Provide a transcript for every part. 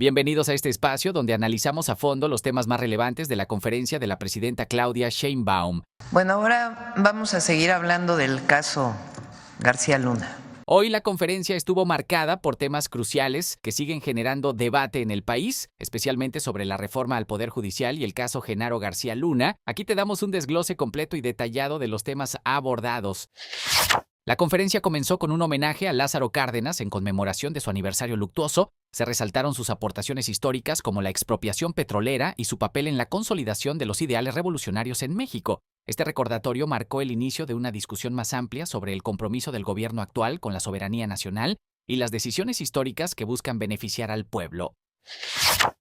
Bienvenidos a este espacio donde analizamos a fondo los temas más relevantes de la conferencia de la presidenta Claudia Sheinbaum. Bueno, ahora vamos a seguir hablando del caso García Luna. Hoy la conferencia estuvo marcada por temas cruciales que siguen generando debate en el país, especialmente sobre la reforma al Poder Judicial y el caso Genaro García Luna. Aquí te damos un desglose completo y detallado de los temas abordados. La conferencia comenzó con un homenaje a Lázaro Cárdenas en conmemoración de su aniversario luctuoso. Se resaltaron sus aportaciones históricas como la expropiación petrolera y su papel en la consolidación de los ideales revolucionarios en México. Este recordatorio marcó el inicio de una discusión más amplia sobre el compromiso del gobierno actual con la soberanía nacional y las decisiones históricas que buscan beneficiar al pueblo.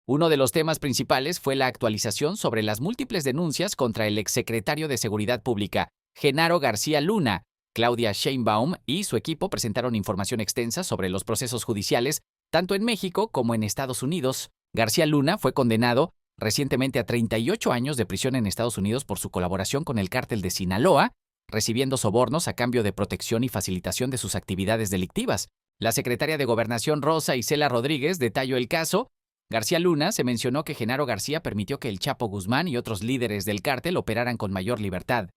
Uno de los temas principales fue la actualización sobre las múltiples denuncias contra el exsecretario de Seguridad Pública, Genaro García Luna. Claudia Sheinbaum y su equipo presentaron información extensa sobre los procesos judiciales, tanto en México como en Estados Unidos. García Luna fue condenado recientemente a 38 años de prisión en Estados Unidos por su colaboración con el cártel de Sinaloa, recibiendo sobornos a cambio de protección y facilitación de sus actividades delictivas. La secretaria de Gobernación Rosa Isela Rodríguez detalló el caso. García Luna se mencionó que Genaro García permitió que el Chapo Guzmán y otros líderes del cártel operaran con mayor libertad.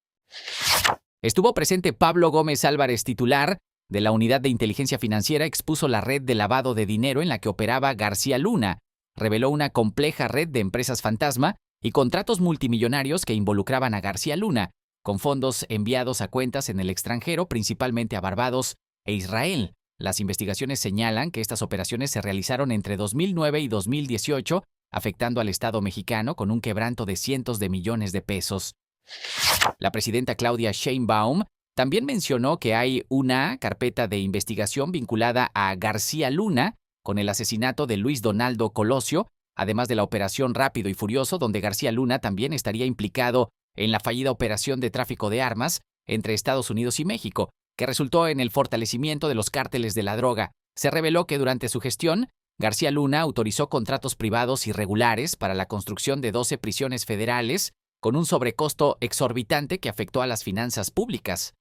Estuvo presente Pablo Gómez Álvarez, titular de la Unidad de Inteligencia Financiera, expuso la red de lavado de dinero en la que operaba García Luna. Reveló una compleja red de empresas fantasma y contratos multimillonarios que involucraban a García Luna, con fondos enviados a cuentas en el extranjero, principalmente a Barbados e Israel. Las investigaciones señalan que estas operaciones se realizaron entre 2009 y 2018, afectando al Estado mexicano con un quebranto de cientos de millones de pesos. La presidenta Claudia Sheinbaum también mencionó que hay una carpeta de investigación vinculada a García Luna con el asesinato de Luis Donaldo Colosio, además de la operación Rápido y Furioso, donde García Luna también estaría implicado en la fallida operación de tráfico de armas entre Estados Unidos y México, que resultó en el fortalecimiento de los cárteles de la droga. Se reveló que durante su gestión, García Luna autorizó contratos privados irregulares para la construcción de 12 prisiones federales, con un sobrecosto exorbitante que afectó a las finanzas públicas.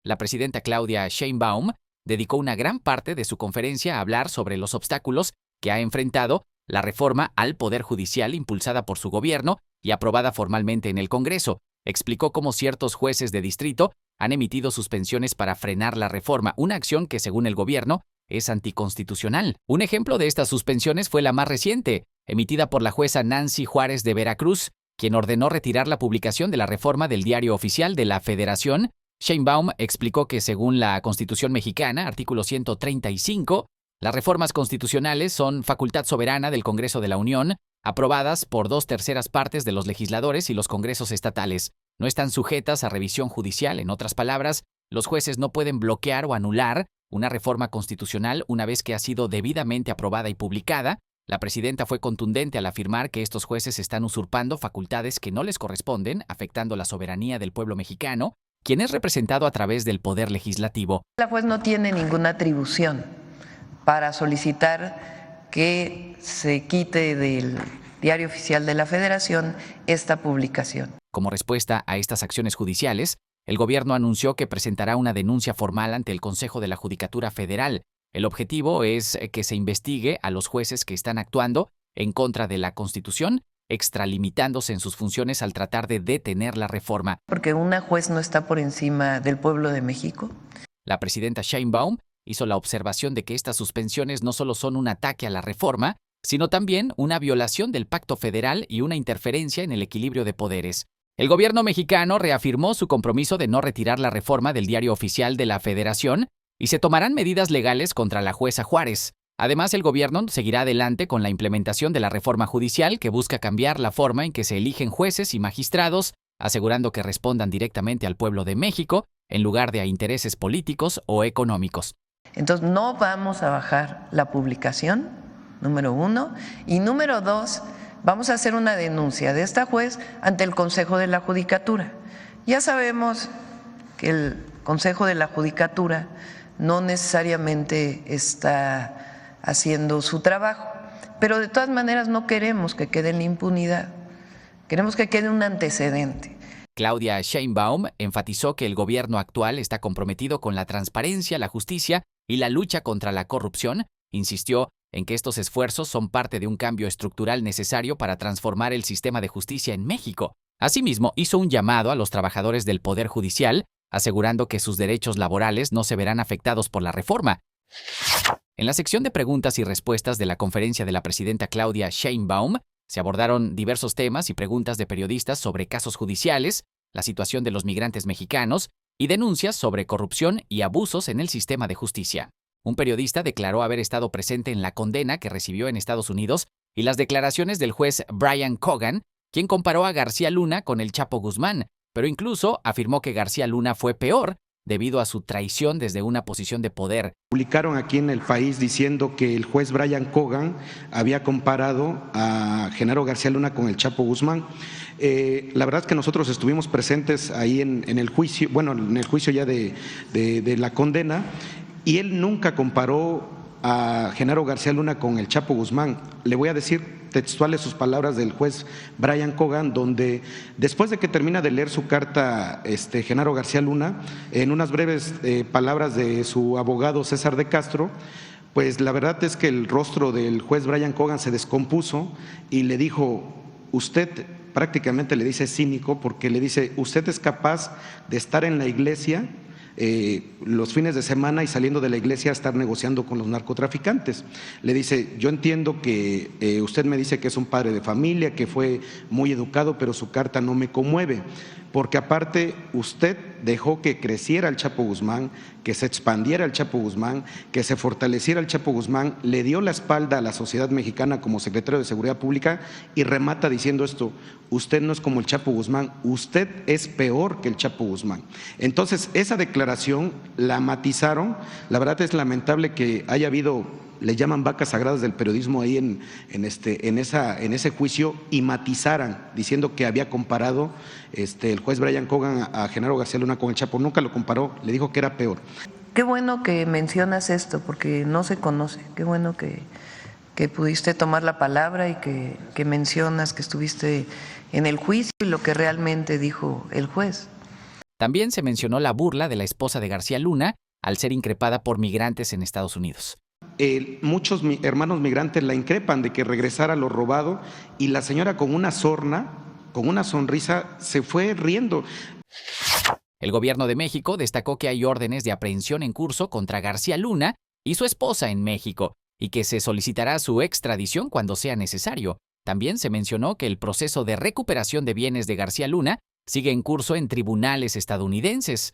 La presidenta Claudia Sheinbaum dedicó una gran parte de su conferencia a hablar sobre los obstáculos que ha enfrentado la reforma al Poder Judicial impulsada por su gobierno y aprobada formalmente en el Congreso. Explicó cómo ciertos jueces de distrito han emitido suspensiones para frenar la reforma, una acción que, según el gobierno, es anticonstitucional. Un ejemplo de estas suspensiones fue la más reciente, emitida por la jueza Nancy Juárez de Veracruz, quien ordenó retirar la publicación de la reforma del Diario Oficial de la Federación. Sheinbaum explicó que, según la Constitución mexicana, artículo 135, las reformas constitucionales son facultad soberana del Congreso de la Unión, aprobadas por 2/3 partes de los legisladores y los congresos estatales. No están sujetas a revisión judicial. En otras palabras, los jueces no pueden bloquear o anular una reforma constitucional una vez que ha sido debidamente aprobada y publicada. La presidenta fue contundente al afirmar que estos jueces están usurpando facultades que no les corresponden, afectando la soberanía del pueblo mexicano, quien es representado a través del Poder Legislativo. La juez no tiene ninguna atribución para solicitar que se quite del Diario Oficial de la Federación esta publicación. Como respuesta a estas acciones judiciales, el gobierno anunció que presentará una denuncia formal ante el Consejo de la Judicatura Federal. El objetivo es que se investigue a los jueces que están actuando en contra de la Constitución, extralimitándose en sus funciones al tratar de detener la reforma. Porque una juez no está por encima del pueblo de México. La presidenta Sheinbaum hizo la observación de que estas suspensiones no solo son un ataque a la reforma, sino también una violación del pacto federal y una interferencia en el equilibrio de poderes. El gobierno mexicano reafirmó su compromiso de no retirar la reforma del Diario Oficial de la Federación y se tomarán medidas legales contra la jueza Juárez. Además, el gobierno seguirá adelante con la implementación de la reforma judicial que busca cambiar la forma en que se eligen jueces y magistrados, asegurando que respondan directamente al pueblo de México en lugar de a intereses políticos o económicos. Entonces, no vamos a bajar la publicación, número 1, y número 2, vamos a hacer una denuncia de esta juez ante el Consejo de la Judicatura. Ya sabemos que el Consejo de la Judicatura no necesariamente está haciendo su trabajo, pero de todas maneras no queremos que quede en la impunidad, queremos que quede un antecedente. Claudia Sheinbaum enfatizó que el gobierno actual está comprometido con la transparencia, la justicia y la lucha contra la corrupción. Insistió en que estos esfuerzos son parte de un cambio estructural necesario para transformar el sistema de justicia en México. Asimismo, hizo un llamado a los trabajadores del Poder Judicial, asegurando que sus derechos laborales no se verán afectados por la reforma. En la sección de preguntas y respuestas de la conferencia de la presidenta Claudia Sheinbaum, se abordaron diversos temas y preguntas de periodistas sobre casos judiciales, la situación de los migrantes mexicanos y denuncias sobre corrupción y abusos en el sistema de justicia. Un periodista declaró haber estado presente en la condena que recibió en Estados Unidos y las declaraciones del juez Brian Cogan, quien comparó a García Luna con el Chapo Guzmán, pero incluso afirmó que García Luna fue peor debido a su traición desde una posición de poder. Publicaron aquí en El País diciendo que el juez Brian Cogan había comparado a Genaro García Luna con el Chapo Guzmán. La verdad es que nosotros estuvimos presentes ahí en el juicio, en el juicio ya de la condena, y él nunca comparó a Genaro García Luna con el Chapo Guzmán. Le voy a decir textuales sus palabras del juez Brian Cogan, donde después de que termina de leer su carta Genaro García Luna, en unas breves palabras de su abogado César de Castro, pues la verdad es que el rostro del juez Brian Cogan se descompuso y le dijo, usted, prácticamente le dice cínico, porque le dice, usted es capaz de estar en la iglesia los fines de semana y saliendo de la iglesia a estar negociando con los narcotraficantes. Le dice, yo entiendo que usted me dice que es un padre de familia, que fue muy educado, pero su carta no me conmueve, porque aparte usted dejó que creciera el Chapo Guzmán, que se expandiera el Chapo Guzmán, que se fortaleciera el Chapo Guzmán, le dio la espalda a la sociedad mexicana como secretario de Seguridad Pública y remata diciendo esto, usted no es como el Chapo Guzmán, usted es peor que el Chapo Guzmán. Entonces, esa declaración la matizaron. La verdad es lamentable que haya habido, le llaman vacas sagradas del periodismo ahí en ese juicio, y matizaran diciendo que había comparado el juez Brian Cogan a Genaro García Luna con el Chapo. Nunca lo comparó, le dijo que era peor. Qué bueno que mencionas esto, porque no se conoce. Qué bueno que pudiste tomar la palabra y que mencionas que estuviste en el juicio y lo que realmente dijo el juez. También se mencionó la burla de la esposa de García Luna al ser increpada por migrantes en Estados Unidos. Muchos hermanos migrantes la increpan de que regresara lo robado, y la señora con una sorna, con una sonrisa, se fue riendo. El gobierno de México destacó que hay órdenes de aprehensión en curso contra García Luna y su esposa en México, y que se solicitará su extradición cuando sea necesario. También se mencionó que el proceso de recuperación de bienes de García Luna sigue en curso en tribunales estadounidenses.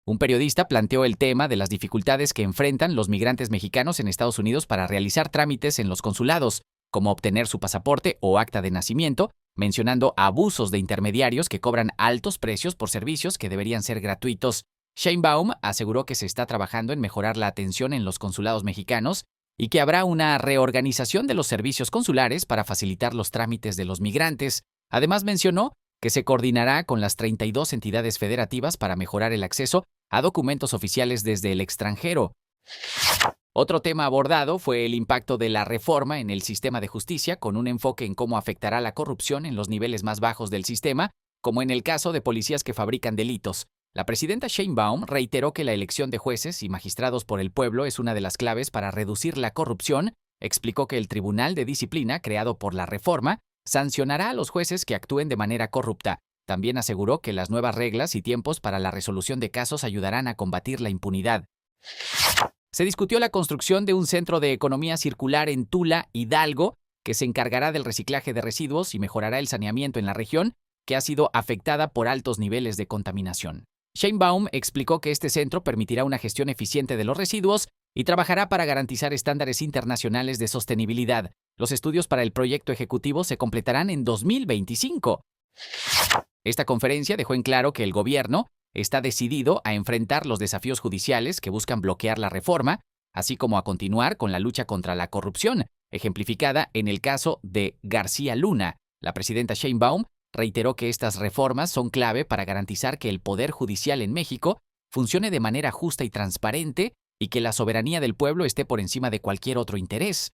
Un periodista planteó el tema de las dificultades que enfrentan los migrantes mexicanos en Estados Unidos para realizar trámites en los consulados, como obtener su pasaporte o acta de nacimiento, mencionando abusos de intermediarios que cobran altos precios por servicios que deberían ser gratuitos. Sheinbaum aseguró que se está trabajando en mejorar la atención en los consulados mexicanos y que habrá una reorganización de los servicios consulares para facilitar los trámites de los migrantes. Además, mencionó que se coordinará con las 32 entidades federativas para mejorar el acceso a documentos oficiales desde el extranjero. Otro tema abordado fue el impacto de la reforma en el sistema de justicia, con un enfoque en cómo afectará la corrupción en los niveles más bajos del sistema, como en el caso de policías que fabrican delitos. La presidenta Sheinbaum reiteró que la elección de jueces y magistrados por el pueblo es una de las claves para reducir la corrupción. Explicó que el Tribunal de Disciplina, creado por la reforma, sancionará a los jueces que actúen de manera corrupta. También aseguró que las nuevas reglas y tiempos para la resolución de casos ayudarán a combatir la impunidad. Se discutió la construcción de un centro de economía circular en Tula, Hidalgo, que se encargará del reciclaje de residuos y mejorará el saneamiento en la región, que ha sido afectada por altos niveles de contaminación. Sheinbaum explicó que este centro permitirá una gestión eficiente de los residuos y trabajará para garantizar estándares internacionales de sostenibilidad. Los estudios para el proyecto ejecutivo se completarán en 2025. Esta conferencia dejó en claro que el gobierno está decidido a enfrentar los desafíos judiciales que buscan bloquear la reforma, así como a continuar con la lucha contra la corrupción, ejemplificada en el caso de García Luna. La presidenta Sheinbaum reiteró que estas reformas son clave para garantizar que el Poder Judicial en México funcione de manera justa y transparente y que la soberanía del pueblo esté por encima de cualquier otro interés.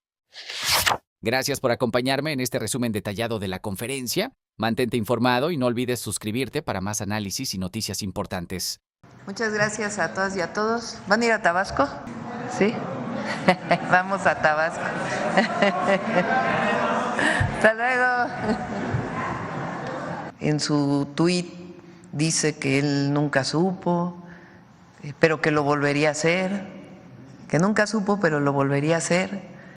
Gracias por acompañarme en este resumen detallado de la conferencia. Mantente informado y no olvides suscribirte para más análisis y noticias importantes. Muchas gracias a todas y a todos. ¿Van a ir a Tabasco? Sí. Vamos a Tabasco. Hasta luego. En su tuit dice que él nunca supo, pero que lo volvería a hacer, que nunca supo, pero lo volvería a hacer.